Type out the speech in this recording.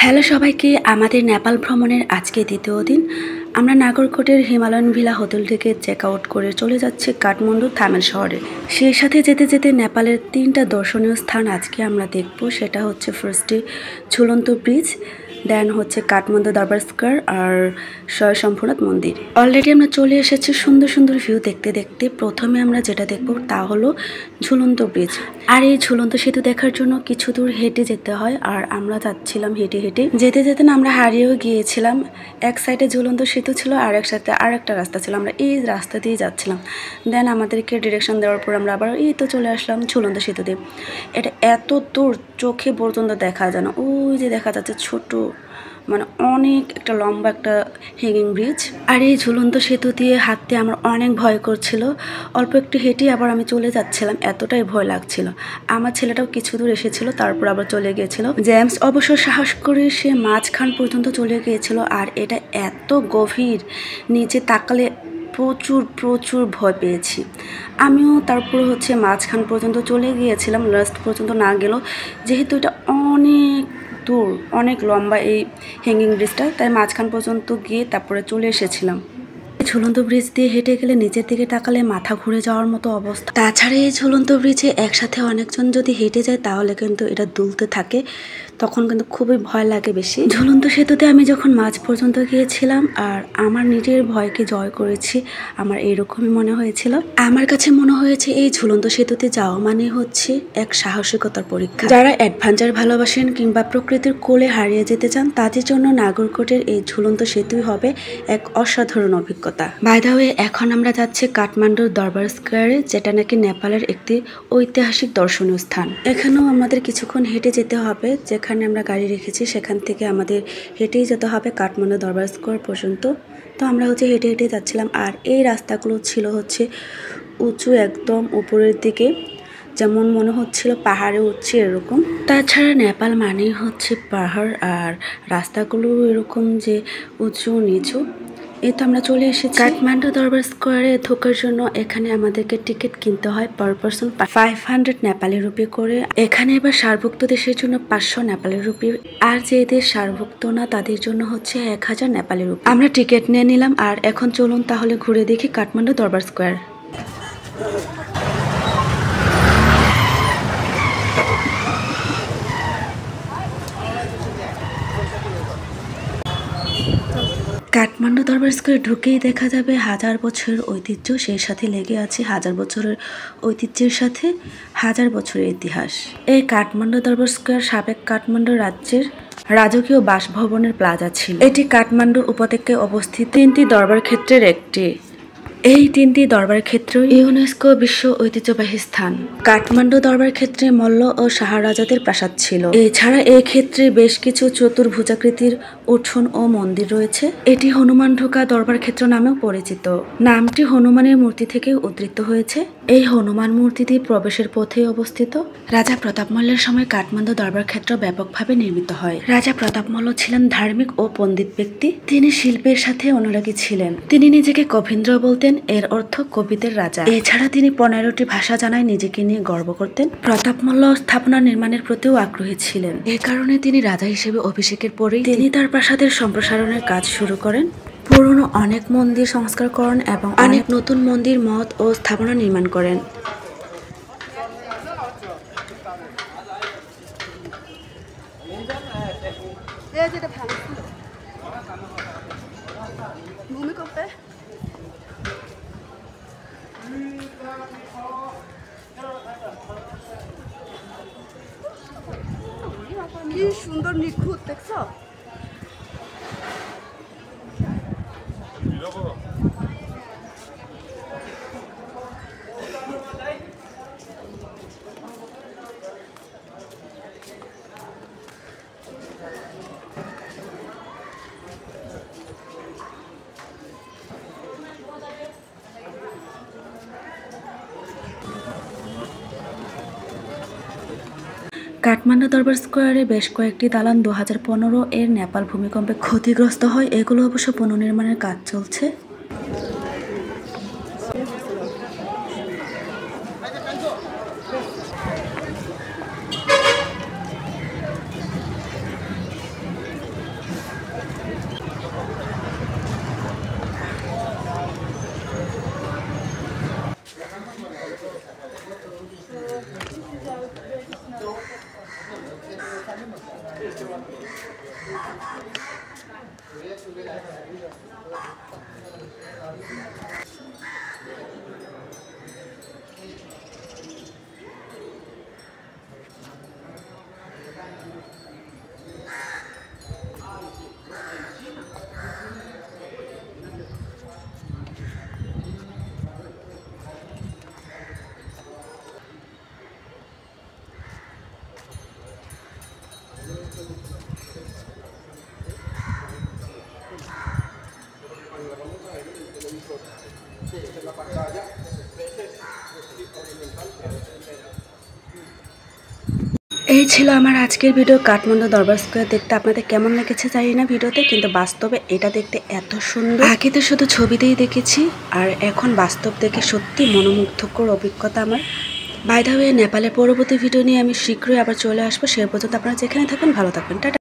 Hello সবাইকে, আমাদের নেপাল ভ্রমণের আজকে দ্বিতীয় দিন। আমরা নাগরকোটের হিমালয়ান ভিলা হোটেল থেকে চেক আউট করে চলে যাচ্ছি কাঠমান্ডু থামেল শহরে। সেই সাথে যেতে যেতে নেপালের 3টা দর্শনীয় স্থান আজকে আমরা দেখব। সেটা হচ্ছে ফার্স্টে ঝুলন্ত ব্রিজ, দেন হচ্ছে কাঠমান্ডু দরবার স্কোয়ার আর স্বয়ম্ভূনাথ মন্দির। অলরেডি আমরা চলে এসেছি সুন্দর সুন্দর ভিউ দেখতে দেখতে। প্রথমে আমরা যেটা দেখব তা হলো ঝুলন্ত ব্রিজ। আর এই ঝুলন্ত সেতু দেখার জন্য কিছু দূর হেঁটে যেতে হয়, আর আমরা যাচ্ছিলাম হেঁটে হেঁটে। যেতে যেতে না আমরা হারিয়েও গিয়েছিলাম। এক সাইডে ঝুলন্ত সেতু ছিল আর এক সাইডে আর একটা রাস্তা ছিল। আমরা এই রাস্তা দিয়ে যাচ্ছিলাম। দেন আমাদেরকে ডিরেকশন দেওয়ার পর আমরা আবার এই তো চলে আসলাম ঝুলন্ত সেতুতে। এটা এত দূর চোখে পর্যন্ত দেখা যায় না। ওই যে দেখা যাচ্ছে ছোট, মানে অনেক একটা লম্বা একটা হ্যাঙ্গিং ব্রিজ। আর এই ঝুলন্ত সেতু দিয়ে হাঁটতে আমার অনেক ভয় করছিল। অল্প একটু হেঁটে আবার আমি চলে যাচ্ছিলাম, এতটাই ভয় লাগছিল। আমার ছেলেটাও কিছু দূর এসেছিল, তারপর আবার চলে গিয়েছিল। জেমস অবশ্য সাহস করে সে মাঝখান পর্যন্ত চলে গিয়েছিল। আর এটা এত গভীর, নিচে তাকালে প্রচুর প্রচুর ভয় পেয়েছি। আমিও তারপর হচ্ছে মাঝখান পর্যন্ত চলে গিয়েছিলাম, লাস্ট পর্যন্ত না গেলেও, যেহেতু এটা অনেক দূর, অনেক লম্বা এই হ্যাঙ্গিং ব্রিজটা, তাই মাঝখান পর্যন্ত গিয়ে তারপরে চলে এসেছিলাম। ঝুলন্ত ব্রিজ দিয়ে হেঁটে গেলে নিচের দিকে তাকালে মাথা ঘুরে যাওয়ার মতো অবস্থা। তাছাড়া এই ঝুলন্ত ব্রিজে একসাথে অনেকজন যদি হেঁটে যায় তাহলে কিন্তু এটা দুলতে থাকে, তখন কিন্তু খুবই ভয় লাগে বেশি। ঝুলন্ত সেতুতে আমি যখন মাঝ পর্যন্ত গিয়েছিলাম আর আমার নিজের ভয়কে জয় করেছি, আমার এইরকমই মনে হয়েছিল। আমার কাছে মনে হয়েছে এই ঝুলন্ত সেতুতে যাওয়া মানে হচ্ছে এক সাহসিকতার পরীক্ষা। যারা অ্যাডভেঞ্চার ভালোবাসেন কিংবা প্রকৃতির কোলে হারিয়ে যেতে চান, তাদের জন্য নাগরকোটের এই ঝুলন্ত সেতুই হবে এক অসাধারণ অভিজ্ঞতা। বাই দ্য ওয়ে, এখন আমরা যাচ্ছি কাঠমান্ডুর দরবার স্কোয়ারে, যেটা নাকি নেপালের একটি ঐতিহাসিক দর্শনীয় স্থান। এখানেও আমাদের কিছুক্ষণ হেঁটে যেতে হবে। যেখানে আমরা গাড়ি রেখেছি সেখান থেকে আমাদের হেঁটেই যেতে হবে কাঠমান্ডু দরবার স্কোয়ার পর্যন্ত। তো আমরা হচ্ছে হেঁটে হেঁটে যাচ্ছিলাম। আর এই রাস্তাগুলো ছিল হচ্ছে উঁচু, একদম উপরের দিকে, যেমন মনে হচ্ছিল পাহাড়ে উঠছে এরকম। তাছাড়া নেপাল মানেই হচ্ছে পাহাড়, আর রাস্তাগুলো এরকম যে উঁচু নিচু। এই তো আমরা চলে এসেছি কাঠমান্ডু দরবার স্কোয়ারে। ঢোকার জন্য এখানে আমাদেরকে টিকিট কিনতে হয়, পার পারসন 500 নেপালি রুপি করে। এখানে এবার সারভুক্ত দেশের জন্য 500 নেপালি রুপি, আর যে দেশ সারভুক্ত না তাদের জন্য হচ্ছে 1000 নেপালি রুপি। আমরা টিকিট নিয়ে নিলাম, আর এখন চলুন তাহলে ঘুরে দেখি কাঠমান্ডু দরবার স্কোয়ার। কাঠমান্ডু দরবার স্কোয়ারে ঢুকেই দেখা যাবে 1000 বছরের ঐতিহ্য, সেই সাথে লেগে আছে 1000 বছরের ঐতিহ্যের সাথে 1000 বছরের ইতিহাস। এই কাঠমান্ডু দরবার স্কোয়ার সাবেক কাঠমান্ডু রাজ্যের রাজকীয় বাসভবনের প্লাজা ছিল। এটি কাঠমান্ডুর উপত্যকায় অবস্থিত 3টি দরবার ক্ষেত্রের একটি। এই 3টি দরবার ক্ষেত্র ইউনেস্কো বিশ্ব ঐতিহ্যবাহী স্থান। কাঠমান্ডু দরবার ক্ষেত্রে মল্ল ও শাহ রাজাদের প্রাসাদ ছিল। এছাড়া এই ক্ষেত্রে বেশ কিছু চতুর্ভুজাকৃতির উঠোন ও মন্দির রয়েছে। এটি হনুমান ঢোকা দরবার ক্ষেত্র নামেও পরিচিত। নামটি হনুমানের মূর্তি থেকে উদ্ধৃত হয়েছে। এই হনুমান মূর্তিটি প্রবেশের পথে অবস্থিত। রাজা প্রতাপ মল্লের সময় কাঠমান্ডু দরবার ক্ষেত্র ব্যাপকভাবে নির্মিত হয়। রাজা প্রতাপ মল্ল ছিলেন ধার্মিক ও পণ্ডিত ব্যক্তি। তিনি শিল্পের সাথে অনুরাগী ছিলেন। তিনি নিজেকে কবীন্দ্র বলতেন, এর অর্থ কবিদের রাজা। এছাড়া তিনি 15টি ভাষা জানায় নিজেকে নিয়ে গর্ব করতেন। প্রতাপ মল্ল স্থাপনা নির্মাণের প্রতিও আগ্রহী ছিলেন। এ কারণে তিনি রাজা হিসেবে অভিষেকের পরেই তিনি তার প্রাসাদের সম্প্রসারণের কাজ শুরু করেন। পুরনো অনেক মন্দির সংস্কার করেন এবং অনেক নতুন মন্দির, মঠ ও স্থাপনা নির্মাণ করেন। কি সুন্দর নিখুঁত, দেখছো? কাঠমান্ডু দরবার স্কোয়ারে বেশ কয়েকটি দালান 2015 এর নেপাল ভূমিকম্পে ক্ষতিগ্রস্ত হয়। এগুলো অবশ্য পুনর্নির্মাণের কাজ চলছে। এই ছিল আমার আজকের ভিডিও। কাঠমান্ডু দরবার স্কোয়ার দেখতে আপনাদের কেমন লেগেছে জানি না ভিডিওতে, কিন্তু বাস্তবে এটা দেখতে এত সুন্দর। আগে তো শুধু ছবিতেই দেখেছি, আর এখন বাস্তব দেখে সত্যি মনোমুগ্ধকর অভিজ্ঞতা আমার। বাই দ্য ওয়ে, নেপালের পরবর্তী ভিডিও নিয়ে আমি শীঘ্রই আবার চলে আসবো। সে পর্যন্ত আপনারা যেখানে থাকবেন ভালো থাকবেন। টাটা।